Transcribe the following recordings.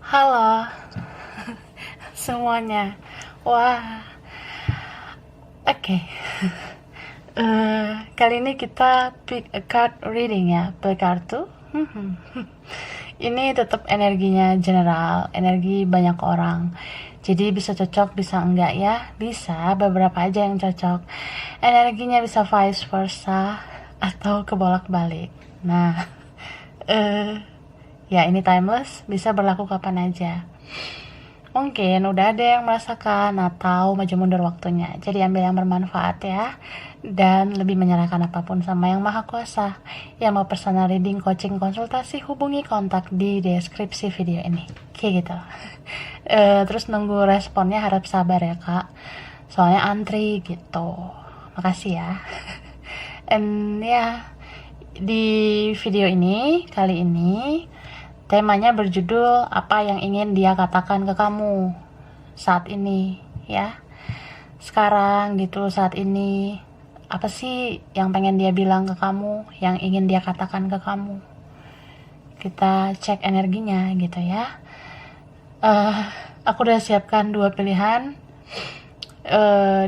Halo semuanya. Wah, oke. Kali ini kita pick a card reading ya, pilih kartu. Ini tetap energinya general, energi banyak orang. Jadi bisa cocok, bisa enggak ya. Bisa, beberapa aja yang cocok. Energinya bisa vice versa atau kebolak-balik. Nah, ya ini timeless, bisa berlaku kapan aja. Mungkin udah ada yang merasakan atau maju mundur waktunya. Jadi ambil yang bermanfaat ya. Dan lebih menyerahkan apapun sama Yang Maha Kuasa. Yang mau personal reading, coaching, konsultasi, hubungi kontak di deskripsi video ini. Kayak gitu. Terus nunggu responnya, harap sabar ya kak. Soalnya antri gitu. Makasih ya. And ya, di video ini, kali ini, temanya berjudul apa yang ingin dia katakan ke kamu saat ini ya. Sekarang gitu, saat ini. Apa sih yang pengen dia bilang ke kamu, yang ingin dia katakan ke kamu. Kita cek energinya gitu ya. Aku udah siapkan dua pilihan.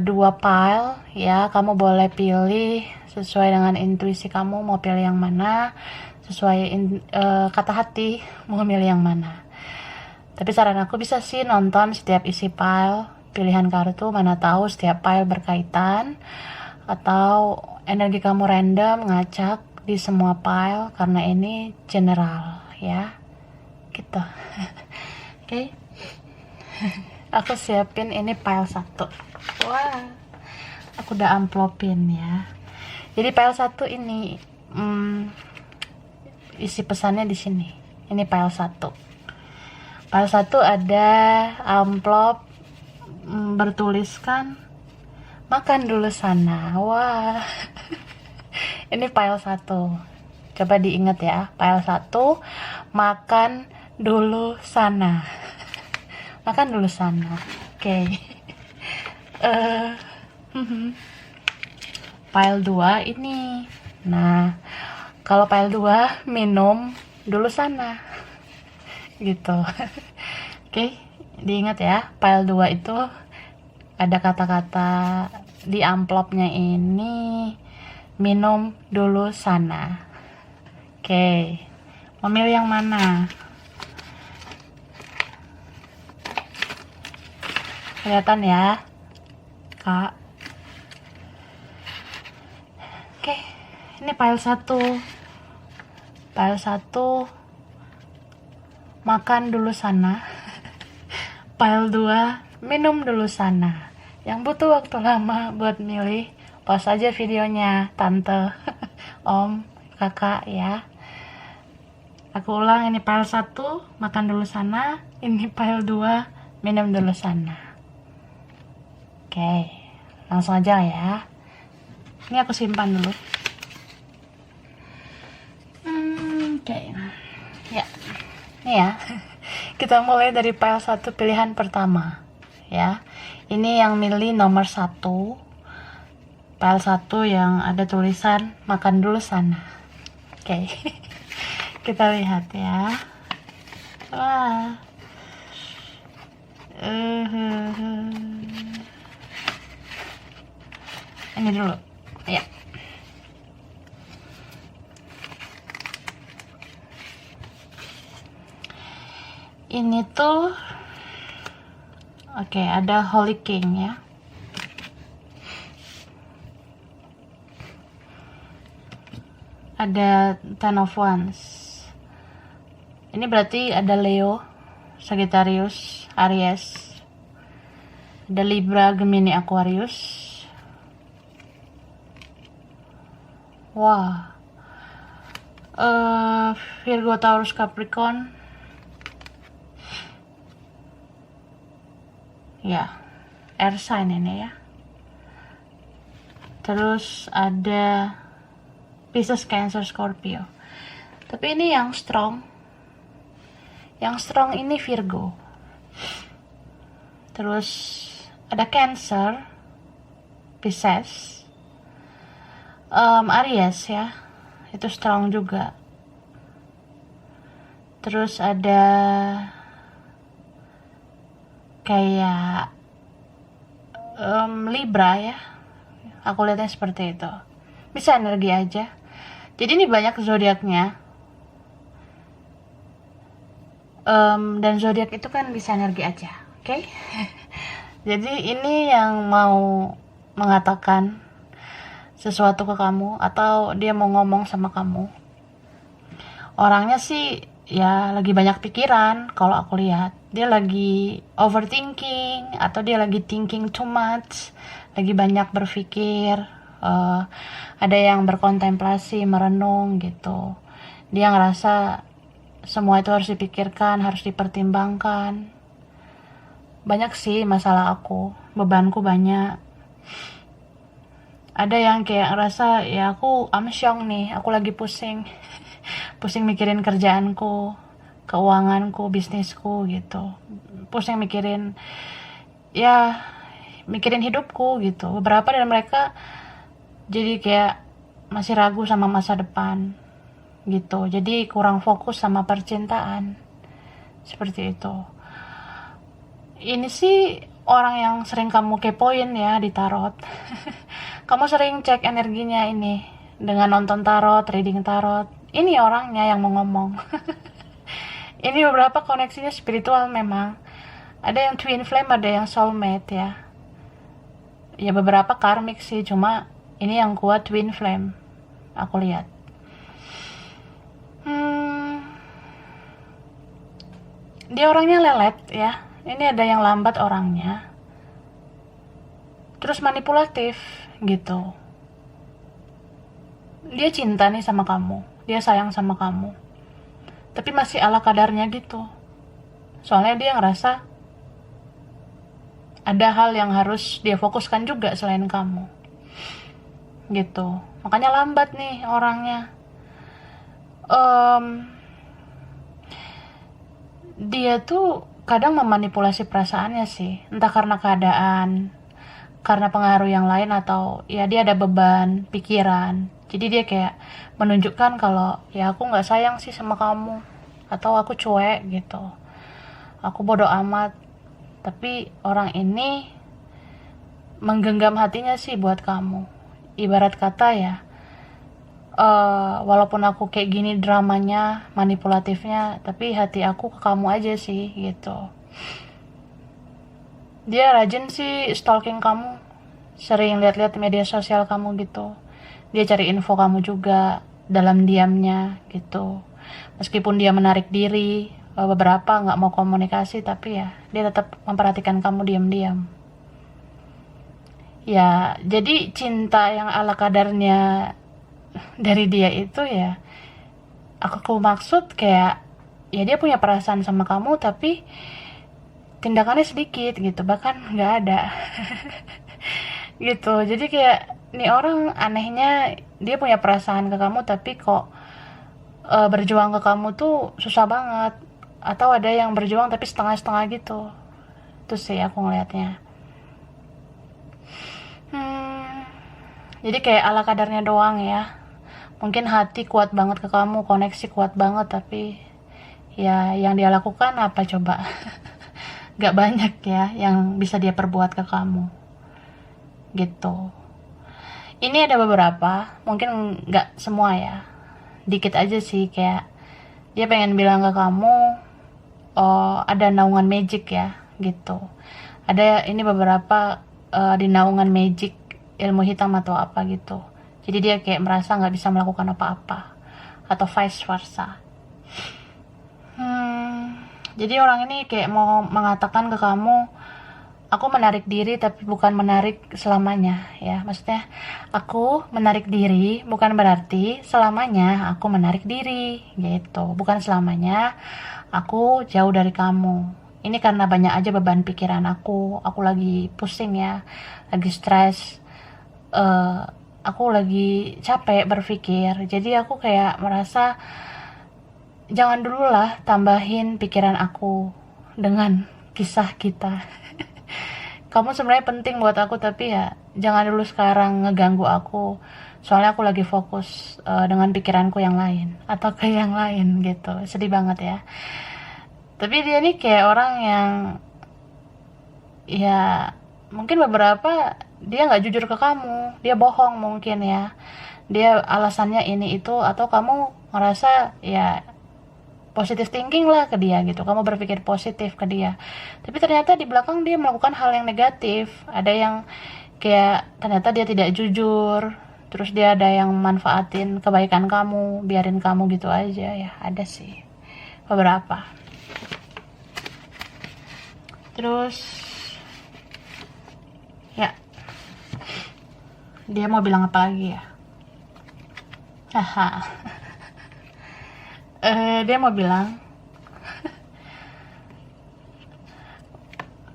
Dua pile ya, kamu boleh pilih sesuai dengan intuisi kamu mau pilih yang mana, sesuai kata hati mau milih yang mana. Tapi saran aku bisa sih nonton setiap isi pile pilihan kartu, mana tahu setiap pile berkaitan, atau energi kamu random ngacak di semua pile karena ini general ya gitu. Oke. Aku siapin ini pile 1. Wah, aku udah amplopin ya. Jadi pile 1 ini isi pesannya di sini. Ini pile 1. Pile 1 ada amplop bertuliskan makan dulu sana. Wah. Ini pile 1. Coba diingat ya. Pile 1 makan dulu sana. Makan dulu sana. Oke. Pile 2 ini. Nah, kalau pile 2 minum dulu sana. Gitu. Oke, diingat ya. Pile 2 itu ada kata-kata di amplopnya ini minum dulu sana. Oke. Memilih yang mana? Kelihatan ya, Kak. Oke, ini pile 1. Pile 1 makan dulu sana. Pile 2 minum dulu sana. Yang butuh waktu lama buat milih, pause aja videonya, tante, om, kakak ya. Aku ulang, ini pile 1 makan dulu sana. Ini pile 2 minum dulu sana. Oke, langsung aja ya. Ini aku simpan dulu. Oke. Ya. Ini ya. Kita mulai dari pile 1 pilihan pertama. Ya. Ini yang milih nomor 1. Pile 1 yang ada tulisan makan dulu sana. Oke. Kita lihat ya. Wah. Ini dulu. Ya. Ini tuh oke, ada Holy King ya. Ada Ten of Wands. Ini berarti ada Leo, Sagittarius, Aries. Ada Libra, Gemini, Aquarius. Wah. Virgo, Taurus, Capricorn. Ya, air sign ini ya. Terus ada Pisces, Cancer, Scorpio. Tapi ini yang strong. Yang strong ini Virgo. Terus ada Cancer, Pisces, Aries ya. Itu strong juga. Terus ada kayak Libra ya, aku lihatnya seperti itu. Bisa energi aja. Jadi ini banyak zodiaknya. Dan zodiak itu kan bisa energi aja, oke? Jadi ini yang mau mengatakan sesuatu ke kamu atau dia mau ngomong sama kamu. Orangnya sih ya lagi banyak pikiran kalau aku lihat. Dia lagi overthinking atau dia lagi thinking too much, lagi banyak berpikir. Ada yang berkontemplasi, merenung gitu. Dia ngerasa semua itu harus dipikirkan, harus dipertimbangkan. Banyak sih masalah aku, bebanku banyak. Ada yang kayak ngerasa ya aku amsyong nih, aku lagi pusing. Pusing mikirin kerjaanku, keuanganku, bisnisku gitu. Pusing mikirin ya mikirin hidupku gitu. Beberapa dari mereka jadi kayak masih ragu sama masa depan gitu. Jadi kurang fokus sama percintaan. Seperti itu. Ini sih orang yang sering kamu kepoin ya di tarot. Kamu sering cek energinya ini dengan nonton tarot, reading tarot. Ini orangnya yang mau ngomong. Ini beberapa koneksinya spiritual memang. Ada yang twin flame, ada yang soulmate ya. Ya beberapa karmik sih, cuma ini yang kuat twin flame. Aku lihat. Dia orangnya lelet ya. Ini ada yang lambat orangnya. Terus manipulatif gitu. Dia cinta nih sama kamu. Dia sayang sama kamu. Tapi masih ala kadarnya gitu. Soalnya dia ngerasa ada hal yang harus dia fokuskan juga selain kamu. Gitu. Makanya lambat nih orangnya. Dia tuh kadang memanipulasi perasaannya sih, entah karena keadaan, karena pengaruh yang lain, atau ya dia ada beban pikiran. Jadi dia kayak menunjukkan kalau ya aku nggak sayang sih sama kamu, atau aku cuek gitu, aku bodoh amat. Tapi orang ini menggenggam hatinya sih buat kamu. Ibarat kata ya, walaupun aku kayak gini dramanya, manipulatifnya, tapi hati aku ke kamu aja sih gitu. Dia rajin sih stalking kamu, sering lihat-lihat media sosial kamu gitu. Dia cari info kamu juga dalam diamnya gitu. Meskipun dia menarik diri, beberapa nggak mau komunikasi, tapi ya dia tetap memperhatikan kamu diam-diam. Ya jadi cinta yang ala kadarnya dari dia itu ya, aku maksud kayak ya dia punya perasaan sama kamu tapi tindakannya sedikit gitu, bahkan nggak ada. Gitu. Jadi kayak nih orang anehnya, dia punya perasaan ke kamu tapi kok berjuang ke kamu tuh susah banget, atau ada yang berjuang tapi setengah-setengah gitu. Itu sih aku ngelihatnya. Jadi kayak ala kadarnya doang ya. Mungkin hati kuat banget ke kamu, koneksi kuat banget, tapi ya yang dia lakukan apa coba? Gak banyak ya yang bisa dia perbuat ke kamu gitu. Ini ada beberapa, mungkin gak semua ya, dikit aja sih. Kayak dia pengen bilang ke kamu, oh ada naungan magic ya gitu. Ada ini beberapa di naungan magic, ilmu hitam atau apa gitu. Jadi dia kayak merasa gak bisa melakukan apa-apa, atau vice versa. Jadi orang ini kayak mau mengatakan ke kamu, aku menarik diri tapi bukan menarik selamanya ya. Maksudnya aku menarik diri bukan berarti selamanya aku menarik diri gitu. Bukan selamanya aku jauh dari kamu. Ini karena banyak aja beban pikiran aku lagi pusing ya, lagi stres, aku lagi capek berpikir. Jadi aku kayak merasa jangan dulu lah tambahin pikiran aku dengan kisah kita. Kamu sebenarnya penting buat aku, tapi ya jangan dulu sekarang ngeganggu aku. Soalnya aku lagi fokus dengan pikiranku yang lain, atau ke yang lain gitu. Sedih banget ya. Tapi dia nih kayak orang yang ya mungkin beberapa dia nggak jujur ke kamu, dia bohong mungkin ya, dia alasannya ini itu, atau kamu ngerasa ya positive thinking lah ke dia gitu, kamu berpikir positif ke dia, tapi ternyata di belakang dia melakukan hal yang negatif. Ada yang kayak ternyata dia tidak jujur, terus dia ada yang manfaatin kebaikan kamu, biarin kamu gitu aja ya, ada sih beberapa. Terus ya, dia mau bilang apa lagi ya, haha. Dia mau bilang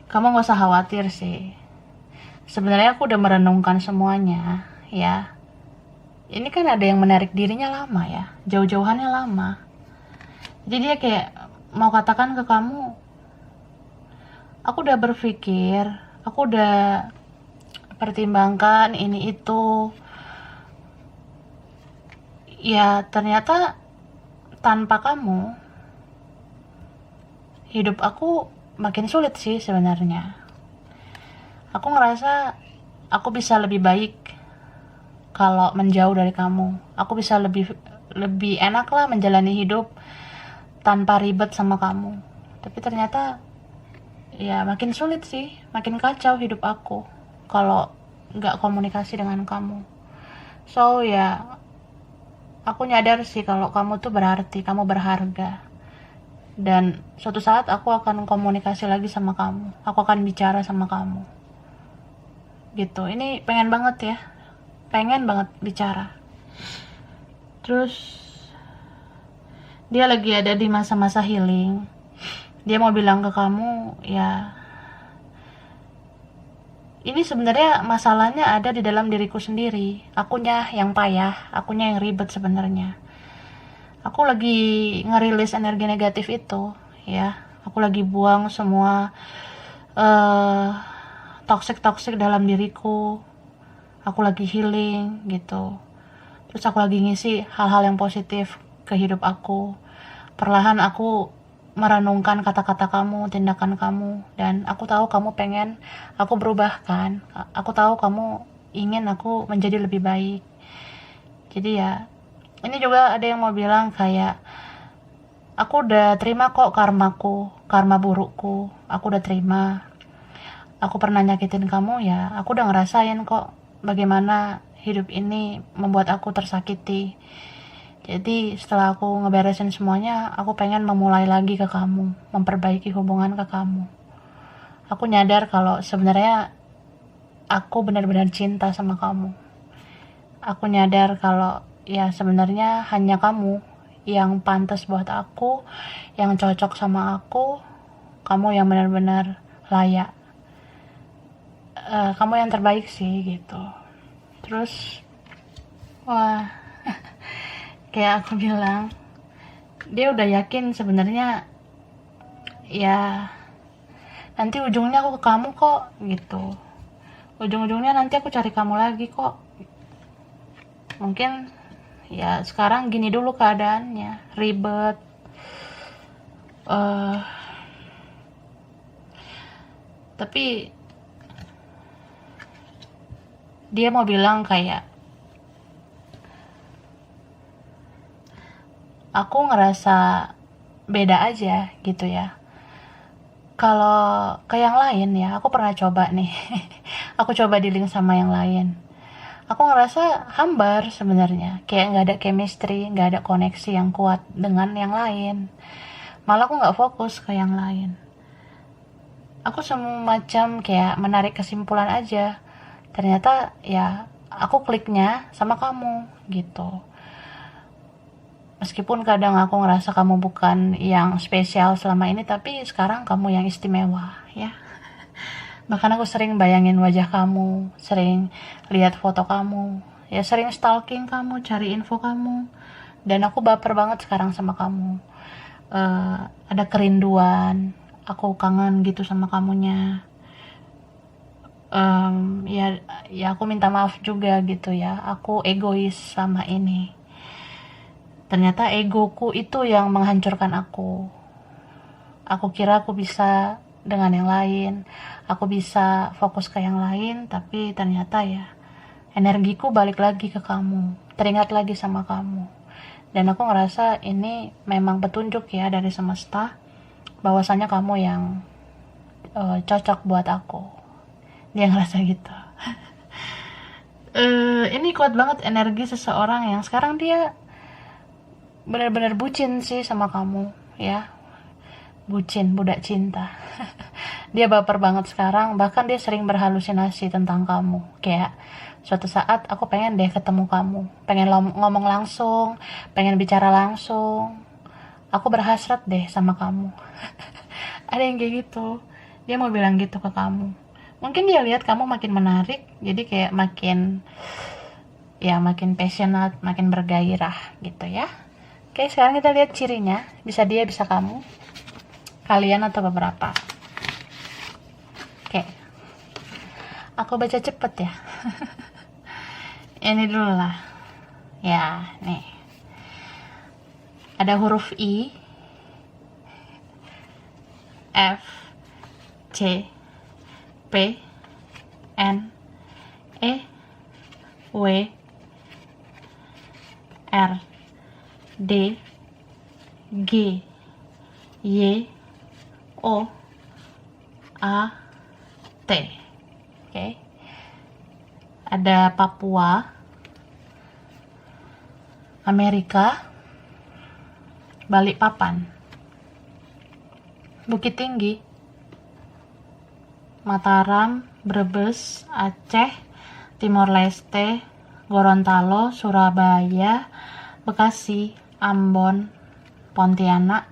kamu gak usah khawatir sih, sebenarnya aku udah merenungkan semuanya ya. Ini kan ada yang menarik dirinya lama ya, jauh-jauhannya lama. Jadi dia kayak mau katakan ke kamu, aku udah berpikir, aku udah pertimbangkan ini itu. Ya ternyata tanpa kamu, hidup aku makin sulit sih sebenarnya. Aku ngerasa aku bisa lebih baik kalau menjauh dari kamu. Aku bisa lebih enak lah menjalani hidup tanpa ribet sama kamu. Tapi ternyata ya makin sulit sih, makin kacau hidup aku kalau nggak komunikasi dengan kamu. So ya, aku nyadar sih kalau kamu tuh berarti, kamu berharga. Dan suatu saat aku akan komunikasi lagi sama kamu. Aku akan bicara sama kamu. Gitu. Ini pengen banget ya. Pengen banget bicara. Terus dia lagi ada di masa-masa healing. Dia mau bilang ke kamu, ya ini sebenarnya masalahnya ada di dalam diriku sendiri. Akunya yang payah, akunya yang ribet sebenarnya. Aku lagi ngerilis energi negatif itu, ya. Aku lagi buang semua toxic dalam diriku. Aku lagi healing gitu. Terus aku lagi ngisi hal-hal yang positif ke hidup aku. Perlahan aku merenungkan kata-kata kamu, tindakan kamu, dan aku tahu kamu pengen aku berubah kan. Aku tahu kamu ingin aku menjadi lebih baik. Jadi ya, ini juga ada yang mau bilang kayak, aku udah terima kok karmaku, karma burukku, aku udah terima. Aku pernah nyakitin kamu ya, aku udah ngerasain kok bagaimana hidup ini membuat aku tersakiti. Jadi setelah aku ngeberesin semuanya, aku pengen memulai lagi ke kamu, memperbaiki hubungan ke kamu. Aku nyadar kalau sebenarnya aku benar-benar cinta sama kamu. Aku nyadar kalau ya sebenarnya hanya kamu yang pantas buat aku, yang cocok sama aku, kamu yang benar-benar layak. Kamu yang terbaik sih gitu. Terus, wah, kayak aku bilang, dia udah yakin sebenarnya ya nanti ujungnya aku ke kamu kok gitu. Ujung-ujungnya nanti aku cari kamu lagi kok. Mungkin ya sekarang gini dulu keadaannya, ribet. Tapi dia mau bilang kayak, aku ngerasa beda aja gitu ya. Kalau ke yang lain ya, aku pernah coba nih. Aku coba dealing sama yang lain. Aku ngerasa hambar sebenarnya, kayak nggak ada chemistry, nggak ada koneksi yang kuat dengan yang lain. Malah aku nggak fokus ke yang lain. Aku semacam kayak menarik kesimpulan aja. Ternyata ya aku kliknya sama kamu gitu. Meskipun kadang aku ngerasa kamu bukan yang spesial selama ini, tapi sekarang kamu yang istimewa ya. Bahkan aku sering bayangin wajah kamu, sering lihat foto kamu, ya sering stalking kamu, cari info kamu. Dan aku baper banget sekarang sama kamu. Ada kerinduan, aku kangen gitu sama kamunya. Ya aku minta maaf juga gitu ya, aku egois sama ini. Ternyata egoku itu yang menghancurkan aku. Aku kira aku bisa dengan yang lain, aku bisa fokus ke yang lain, tapi ternyata ya energiku balik lagi ke kamu, teringat lagi sama kamu. Dan aku ngerasa ini memang petunjuk ya dari semesta, bahwasanya kamu yang cocok buat aku. Dia ngerasa gitu. Ini kuat banget energi seseorang yang sekarang dia benar-benar bucin sih sama kamu ya, bucin, budak cinta. Dia baper banget sekarang, bahkan dia sering berhalusinasi tentang kamu, kayak suatu saat aku pengen deh ketemu kamu, pengen ngomong langsung, pengen bicara langsung, aku berhasrat deh sama kamu. Ada yang kayak gitu, dia mau bilang gitu ke kamu. Mungkin dia lihat kamu makin menarik, jadi kayak makin passionate, makin bergairah gitu ya. Oke, sekarang kita lihat cirinya, bisa dia, bisa kamu, kalian atau beberapa. Oke, aku baca cepet ya. Ini dulu lah ya, nih ada huruf I, F, C, P, N, E, W, R, D, G, Y, O, A, T. Oke. Ada Papua, Amerika, Balikpapan, Bukit Tinggi, Mataram, Brebes, Aceh, Timor Leste, Gorontalo, Surabaya, Bekasi, Ambon, Pontianak,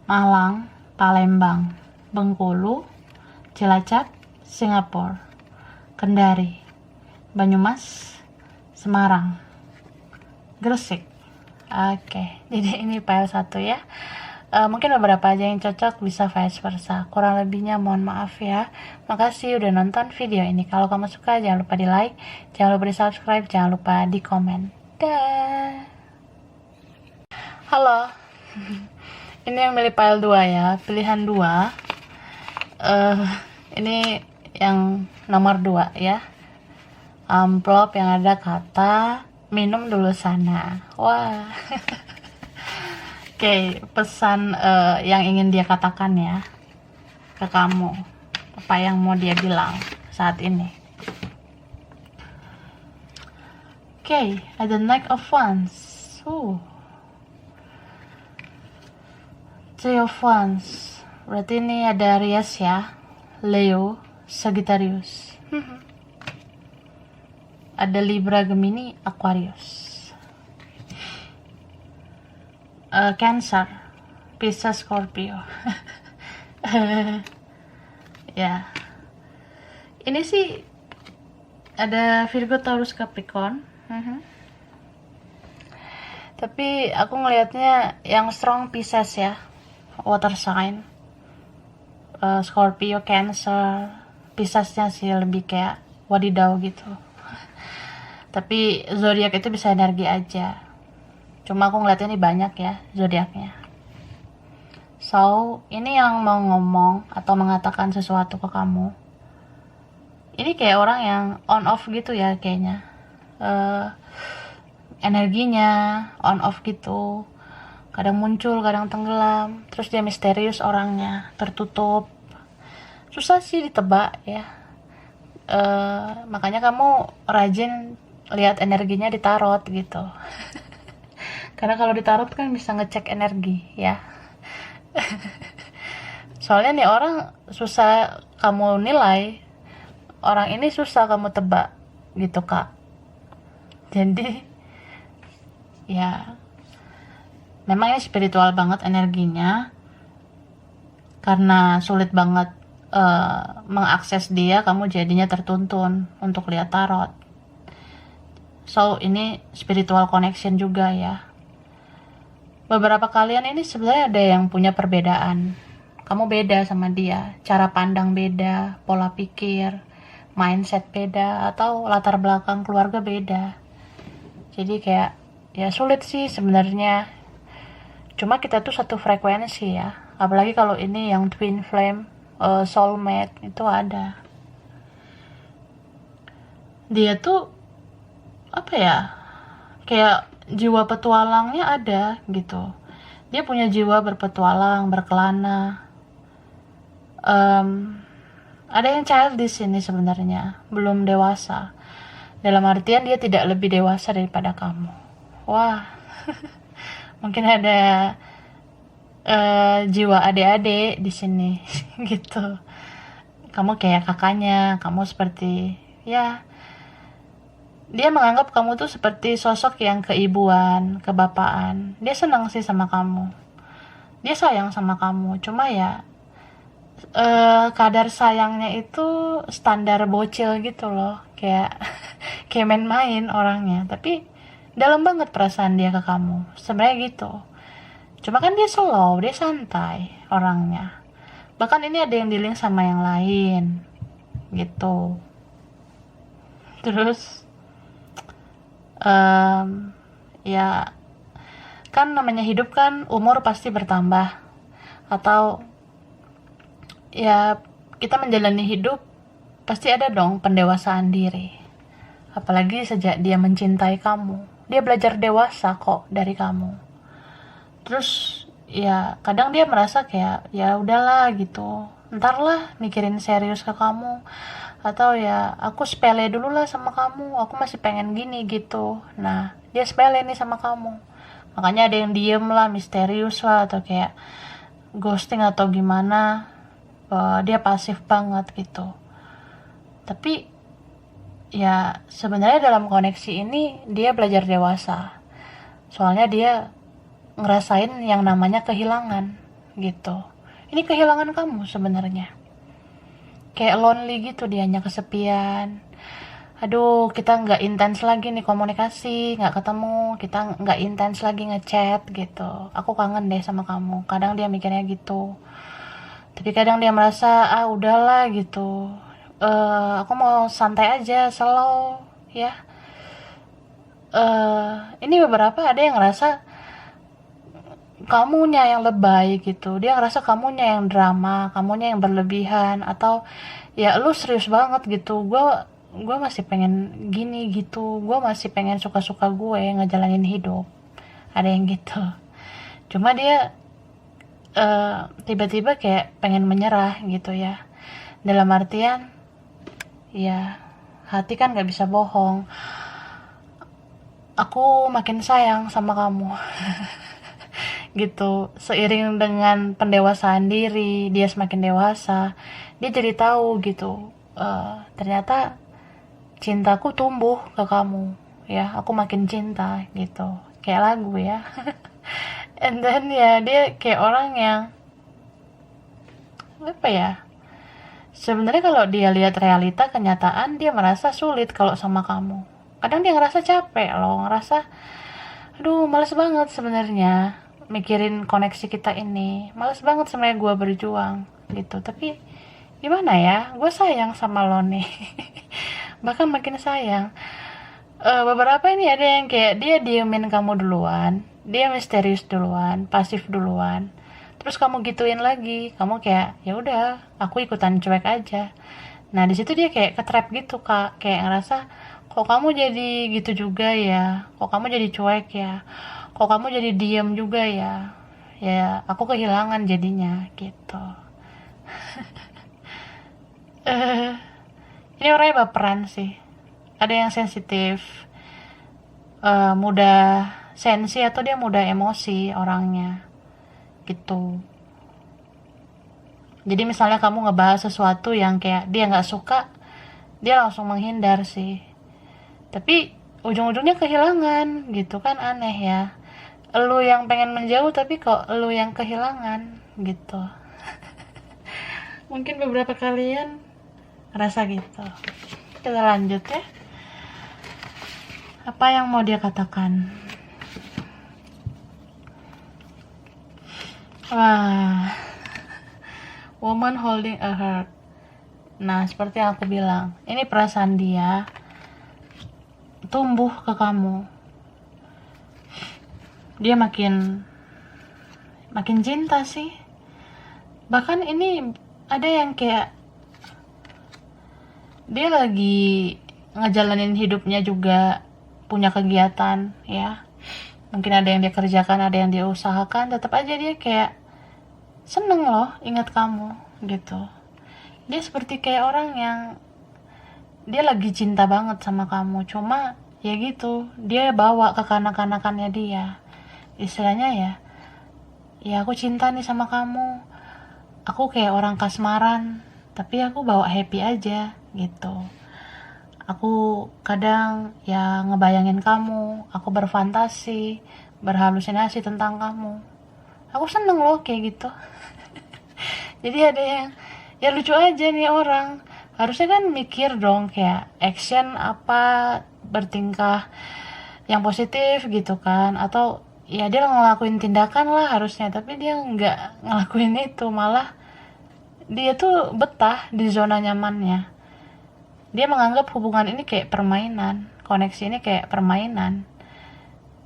Malang, Palembang, Bengkulu, Cilacap, Singapura, Kendari, Banyumas, Semarang, Gresik. Oke, jadi ini file 1 ya. Mungkin beberapa aja yang cocok, bisa vice versa. Kurang lebihnya mohon maaf ya. Makasih udah nonton video ini. Kalau kamu suka jangan lupa di like, jangan lupa di subscribe, jangan lupa di komen. Dah. Halo. Ini yang milih file 2 ya, pilihan 2. Ini yang nomor 2 ya. Amplop yang ada kata minum dulu sana. Wah. Oke, pesan yang ingin dia katakan ya ke kamu, apa yang mau dia bilang saat ini. Oke, ada Knight of Wands. Three of Wands. Berarti ini ada Aries ya, Leo, Sagittarius. Ada Libra, Gemini, Aquarius. Cancer, Pisces, Scorpio. Ya, ini sih ada Virgo, Taurus, Capricorn. Tapi aku ngelihatnya yang strong Pisces ya, water sign. Scorpio, Cancer, Piscesnya sih lebih kayak wadidaw gitu. Tapi zodiak itu bisa energi aja. Cuma aku ngeliatnya ini banyak ya zodiaknya. So, ini yang mau ngomong atau mengatakan sesuatu ke kamu. Ini kayak orang yang on off gitu ya kayaknya. Energinya on off gitu. Kadang muncul, kadang tenggelam. Terus dia misterius orangnya, tertutup. Susah sih ditebak ya. Makanya kamu rajin lihat energinya di tarot gitu. Karena kalau di tarot kan bisa ngecek energi ya. Soalnya nih orang susah kamu nilai, orang ini susah kamu tebak gitu kak. Jadi ya memang ini spiritual banget energinya, karena sulit banget mengakses dia, kamu jadinya tertuntun untuk lihat tarot. So ini spiritual connection juga ya. Beberapa kalian ini sebenarnya ada yang punya perbedaan. Kamu beda sama dia, cara pandang beda, pola pikir, mindset beda, atau latar belakang keluarga beda. Jadi kayak ya sulit sih sebenarnya. Cuma kita tuh satu frekuensi ya. Apalagi kalau ini yang twin flame, soulmate itu ada. Dia tuh apa ya, kayak jiwa petualangnya ada gitu. Dia punya jiwa berpetualang, berkelana. Ada yang childish ini sebenarnya, belum dewasa. Dalam artian dia tidak lebih dewasa daripada kamu. Wah, mungkin ada jiwa adik-adik di sini gitu. Kamu kayak kakaknya, kamu seperti ya, dia menganggap kamu tuh seperti sosok yang keibuan, kebapaan. Dia senang sih sama kamu, dia sayang sama kamu, cuma ya kadar sayangnya itu standar bocil gitu loh, kayak kayak main-main orangnya, tapi dalam banget perasaan dia ke kamu sebenarnya gitu. Cuma kan dia slow, dia santai orangnya. Bahkan ini ada yang di-link sama yang lain gitu. Terus ya kan namanya hidup kan, umur pasti bertambah, atau ya kita menjalani hidup pasti ada dong pendewasaan diri. Apalagi sejak dia mencintai kamu, dia belajar dewasa kok dari kamu. Terus ya kadang dia merasa kayak ya udahlah gitu, ntar lah mikirin serius ke kamu, atau ya aku sepele dulu lah sama kamu, aku masih pengen gini gitu. Nah dia sepele nih sama kamu, makanya ada yang diem lah, misterius lah, atau kayak ghosting atau gimana. Dia pasif banget gitu. Tapi ya sebenarnya dalam koneksi ini dia belajar dewasa, soalnya dia ngerasain yang namanya kehilangan gitu. Ini kehilangan kamu sebenarnya, kayak lonely gitu, dianya kesepian. Aduh, kita nggak intens lagi nih komunikasi, nggak ketemu, kita nggak intens lagi ngechat gitu. Aku kangen deh sama kamu. Kadang dia mikirnya gitu. Tapi kadang dia merasa udahlah gitu. Aku mau santai aja, slow ya. Ini beberapa ada yang ngerasa kamunya yang lebay gitu, dia ngerasa kamunya yang drama, kamunya yang berlebihan, atau ya lu serius banget gitu, gue masih pengen gini gitu, gue masih pengen suka-suka gue ngejalanin hidup. Ada yang gitu. Cuma dia tiba-tiba kayak pengen menyerah gitu ya, dalam artian ya hati kan gak bisa bohong, aku makin sayang sama kamu gitu. Seiring dengan pendewasaan diri, dia semakin dewasa, dia jadi tahu gitu, ternyata cintaku tumbuh ke kamu ya, aku makin cinta gitu, kayak lagu ya. And then ya dia kayak orang yang apa ya, sebenarnya kalau dia lihat realita kenyataan, dia merasa sulit kalau sama kamu. Kadang dia ngerasa capek loh, ngerasa aduh males banget sebenarnya mikirin koneksi kita ini, males banget sebenarnya gue berjuang gitu. Tapi gimana ya, gue sayang sama lo nih. Bahkan makin sayang. Beberapa ini ada yang kayak dia diemin kamu duluan, dia misterius duluan, pasif duluan, terus kamu gituin lagi, kamu kayak ya udah aku ikutan cuek aja. Nah di situ dia kayak ketrap gitu kak, kayak ngerasa kok kamu jadi gitu juga ya, kok kamu jadi cuek ya, kok kamu jadi diem juga ya, ya aku kehilangan jadinya gitu. Ini orangnya baperan sih, ada yang sensitif, mudah sensi, atau dia mudah emosi orangnya gitu. Jadi misalnya kamu ngebahas sesuatu yang kayak dia nggak suka, dia langsung menghindar sih. Tapi ujung-ujungnya kehilangan gitu kan, aneh ya. Lu yang pengen menjauh tapi kok lu yang kehilangan gitu. Mungkin beberapa kalian ngerasa gitu. Kita lanjut ya. Apa yang mau dia katakan? Wah, woman holding a heart. Nah, seperti yang aku bilang, ini perasaan dia tumbuh ke kamu. Dia makin cinta sih. Bahkan ini ada yang kayak dia lagi ngejalanin hidupnya juga, punya kegiatan ya, mungkin ada yang dia kerjakan, ada yang dia usahakan, tetap aja dia kayak seneng loh ingat kamu gitu. Dia seperti kayak orang yang dia lagi cinta banget sama kamu, cuma ya gitu, dia bawa ke kanak-kanakannya dia, istilahnya ya, ya aku cinta nih sama kamu, aku kayak orang kasmaran tapi aku bawa happy aja gitu. Aku kadang ya ngebayangin kamu, aku berfantasi, berhalusinasi tentang kamu. Aku seneng loh kayak gitu. Jadi ada yang ya lucu aja nih orang. Harusnya kan mikir dong kayak action apa, bertingkah yang positif gitu kan, atau ya dia ngelakuin tindakan lah harusnya, tapi dia nggak ngelakuin itu, malah dia tuh betah di zona nyamannya. Dia menganggap hubungan ini kayak permainan, koneksi ini kayak permainan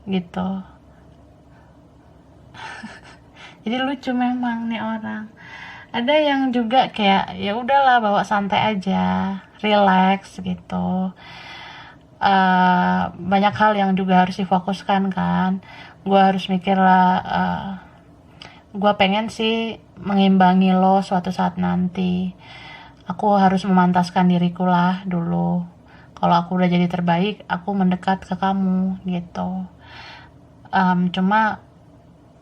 gitu. Jadi lucu memang nih orang. Ada yang juga kayak ya udahlah bawa santai aja, relax gitu. Banyak hal yang juga harus difokuskan kan. Gue harus mikir lah, gue pengen sih mengimbangi lo suatu saat nanti. Aku harus memantaskan diriku lah dulu. Kalau aku udah jadi terbaik, aku mendekat ke kamu gitu. Cuma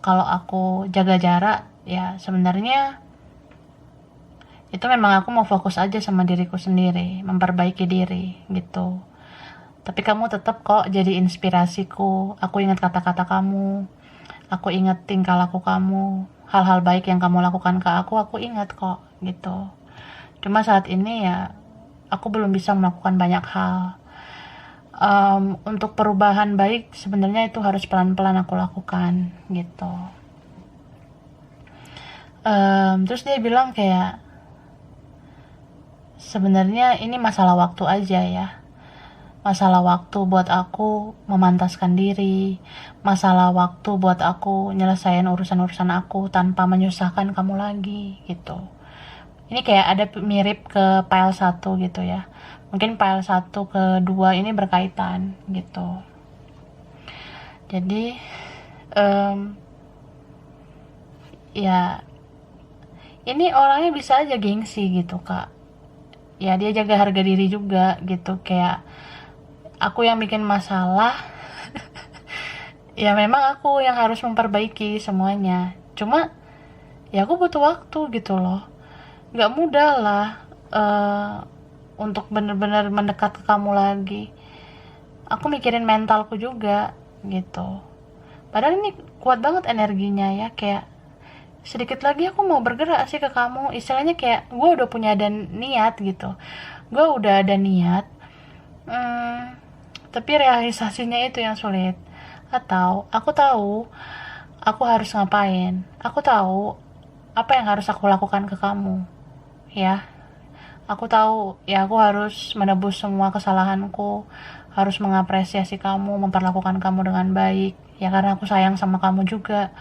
kalau aku jaga jarak, ya sebenarnya itu memang aku mau fokus aja sama diriku sendiri, memperbaiki diri gitu. Tapi kamu tetap kok jadi inspirasiku. Aku ingat kata-kata kamu, aku ingat tingkah laku kamu, hal-hal baik yang kamu lakukan ke aku ingat kok gitu. Cuma saat ini ya aku belum bisa melakukan banyak hal. Untuk perubahan baik sebenarnya itu harus pelan-pelan aku lakukan gitu. Terus dia bilang kayak sebenarnya ini masalah waktu aja ya, masalah waktu buat aku memantaskan diri, masalah waktu buat aku nyelesain urusan-urusan aku tanpa menyusahkan kamu lagi gitu. Ini kayak ada mirip ke file 1 gitu ya, mungkin file 1 ke 2 ini berkaitan gitu. Jadi ya ini orangnya bisa aja gengsi gitu kak, ya dia jaga harga diri juga gitu, kayak aku yang bikin masalah. Ya memang aku yang harus memperbaiki semuanya, cuma ya aku butuh waktu gitu loh, nggak mudah lah untuk bener-bener mendekat ke kamu lagi. Aku mikirin mentalku juga gitu, padahal ini kuat banget energinya ya, kayak sedikit lagi aku mau bergerak sih ke kamu, istilahnya kayak gue udah punya dan niat gitu, gue udah ada niat, tapi realisasinya itu yang sulit. Atau aku tahu aku harus ngapain, aku tahu apa yang harus aku lakukan ke kamu ya, aku tahu ya aku harus menebus semua kesalahanku, harus mengapresiasi kamu, memperlakukan kamu dengan baik ya, karena aku sayang sama kamu juga.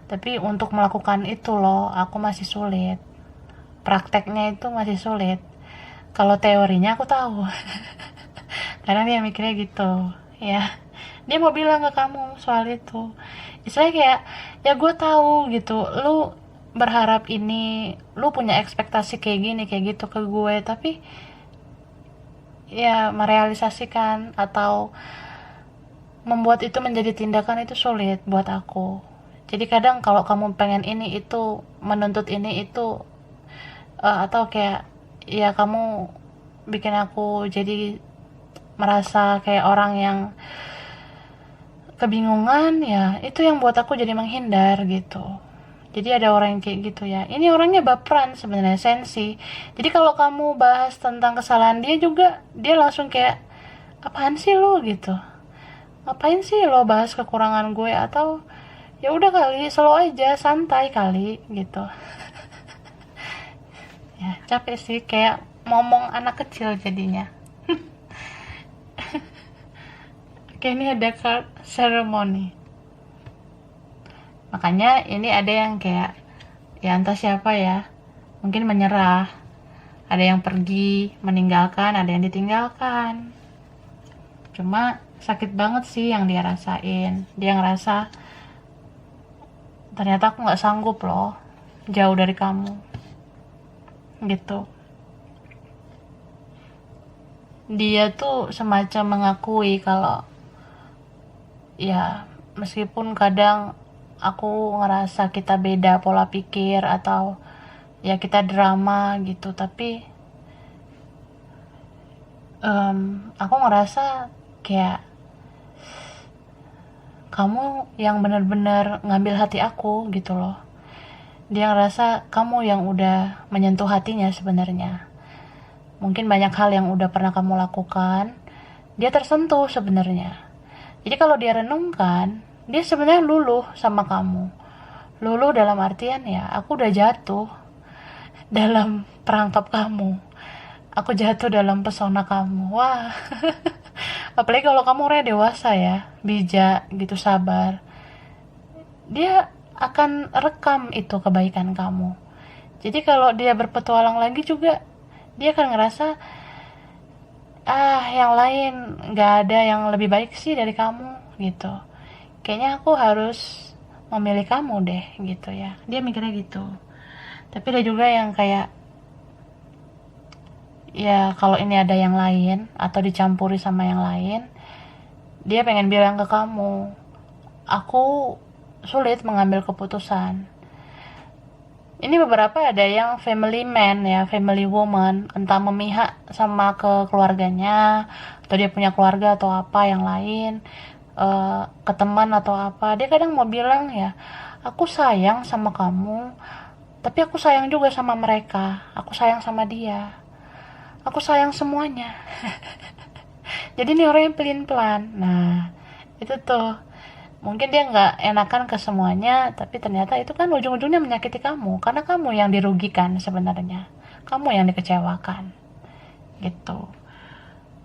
Tapi untuk melakukan itu loh aku masih sulit, prakteknya itu masih sulit. Kalau teorinya aku tahu. Karena dia mikirnya gitu ya, dia mau bilang ke kamu soal itu, istilahnya kayak ya gue tahu gitu lu berharap ini, lu punya ekspektasi kayak gini kayak gitu ke gue, tapi ya merealisasikan atau membuat itu menjadi tindakan itu sulit buat aku. Jadi kadang kalau kamu pengen ini itu, menuntut ini itu, atau kayak ya kamu bikin aku jadi merasa kayak orang yang kebingungan, ya itu yang buat aku jadi menghindar gitu. Jadi ada orang yang kayak gitu ya, ini orangnya baperan sebenarnya, sensi. Jadi kalau kamu bahas tentang kesalahan dia juga, dia langsung kayak apaan sih lo gitu, ngapain sih lo bahas kekurangan gue, atau ya udah kali slow aja, santai kali gitu. Ya capek sih, kayak ngomong anak kecil jadinya. Oke, ini ada card ceremony. Makanya ini ada yang kayak ya entah siapa ya, mungkin menyerah, ada yang pergi, meninggalkan, ada yang ditinggalkan. Cuma sakit banget sih yang dia rasain. Dia ngerasa ternyata aku nggak sanggup loh jauh dari kamu gitu. Dia tuh semacam mengakui kalau ya meskipun kadang aku ngerasa kita beda pola pikir atau ya kita drama gitu, tapi aku ngerasa kayak kamu yang benar-benar ngambil hati aku gitu loh. Dia ngerasa kamu yang udah menyentuh hatinya sebenarnya. Mungkin banyak hal yang udah pernah kamu lakukan, dia tersentuh sebenarnya. Jadi kalau dia renungkan, dia sebenarnya luluh sama kamu. Luluh dalam artian ya, aku udah jatuh dalam perangkap kamu. Aku jatuh dalam pesona kamu. Wah. Apalagi kalau kamu orangnya dewasa ya, bijak gitu, sabar. Dia akan rekam itu kebaikan kamu. Jadi kalau dia berpetualang lagi juga, dia akan ngerasa yang lain nggak ada yang lebih baik sih dari kamu gitu. Kayaknya aku harus memilih kamu deh gitu ya. Dia mikirnya gitu. Tapi ada juga yang kayak ya kalau ini ada yang lain atau dicampuri sama yang lain, dia pengen bilang ke kamu, aku sulit mengambil keputusan. Ini beberapa ada yang family man ya, family woman, entah memihak sama ke keluarganya atau dia punya keluarga atau apa yang lain, ke teman atau apa. Dia kadang mau bilang ya, aku sayang sama kamu, tapi aku sayang juga sama mereka, aku sayang sama dia, aku sayang semuanya. Jadi ini orang yang pelin-pelan. Nah itu tuh mungkin dia nggak enakan ke semuanya, tapi ternyata itu kan ujung-ujungnya menyakiti kamu karena kamu yang dirugikan sebenarnya, kamu yang dikecewakan gitu.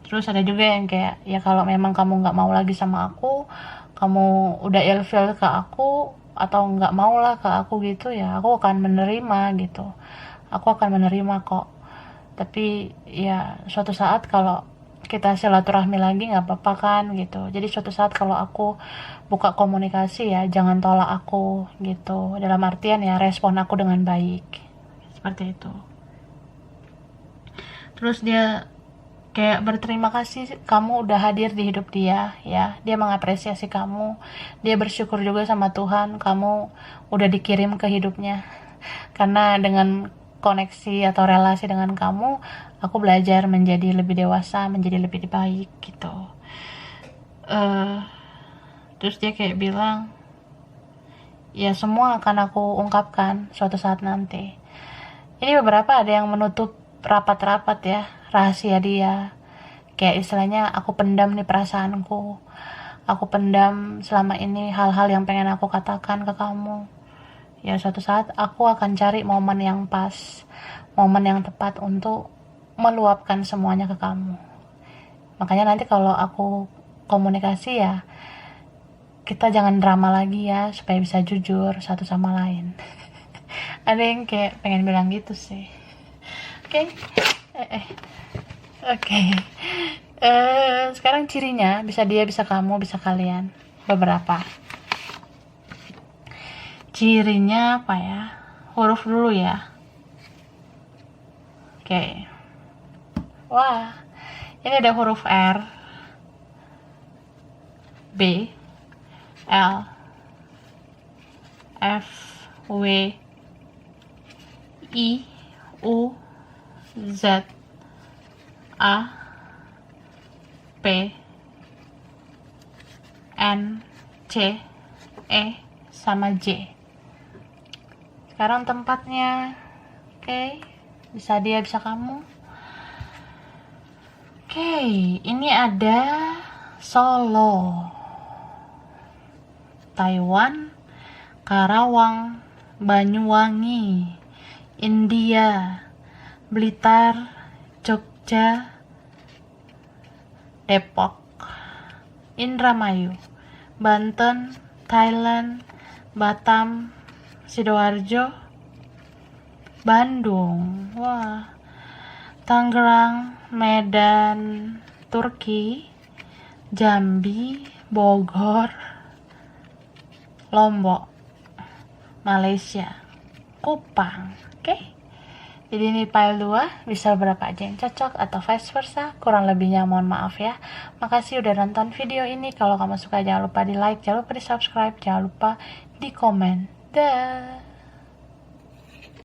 Terus ada juga yang kayak ya kalau memang kamu nggak mau lagi sama aku, kamu udah ilfeel ke aku atau nggak mau lah ke aku gitu ya, aku akan menerima gitu, aku akan menerima kok. Tapi ya suatu saat kalau kita silaturahmi lagi nggak apa-apa kan gitu. Jadi suatu saat kalau aku buka komunikasi ya jangan tolak aku gitu, dalam artian ya respon aku dengan baik seperti itu. Terus dia kayak berterima kasih kamu udah hadir di hidup dia ya, dia mengapresiasi kamu, dia bersyukur juga sama Tuhan kamu udah dikirim ke hidupnya, karena dengan koneksi atau relasi dengan kamu aku belajar menjadi lebih dewasa, menjadi lebih baik gitu. Terus dia kayak bilang ya semua akan aku ungkapkan suatu saat nanti. Ini beberapa ada yang menutup rapat-rapat ya, rahasia dia, kayak istilahnya aku pendam nih perasaanku, aku pendam selama ini hal-hal yang pengen aku katakan ke kamu. Ya suatu saat aku akan cari momen yang pas, momen yang tepat untuk meluapkan semuanya ke kamu. Makanya nanti kalau aku komunikasi ya kita jangan drama lagi ya, supaya bisa jujur satu sama lain. Ada yang kayak pengen bilang gitu sih. Oke. Oke. Sekarang cirinya bisa dia, bisa kamu, bisa kalian. Beberapa cirinya apa ya, huruf dulu ya. Oke. Wah, ini ada huruf R, B, L, F, W, I, U, Z, A, P, N, C, E, sama J. Sekarang tempatnya, oke, bisa dia, bisa kamu. Oke, ini ada Solo, Taiwan, Karawang, Banyuwangi, India, Blitar, Jogja, Depok, Indramayu, Banten, Thailand, Batam, Sidoarjo, Bandung, wah, Tangerang, Medan, Turki, Jambi, Bogor, Lombok, Malaysia, Kupang. Oke, jadi ini file 2 bisa berapa aja yang cocok atau vice versa. Kurang lebihnya mohon maaf ya. Makasih udah nonton video ini. Kalau kamu suka jangan lupa di like, jangan lupa di subscribe, jangan lupa di komen. Dah.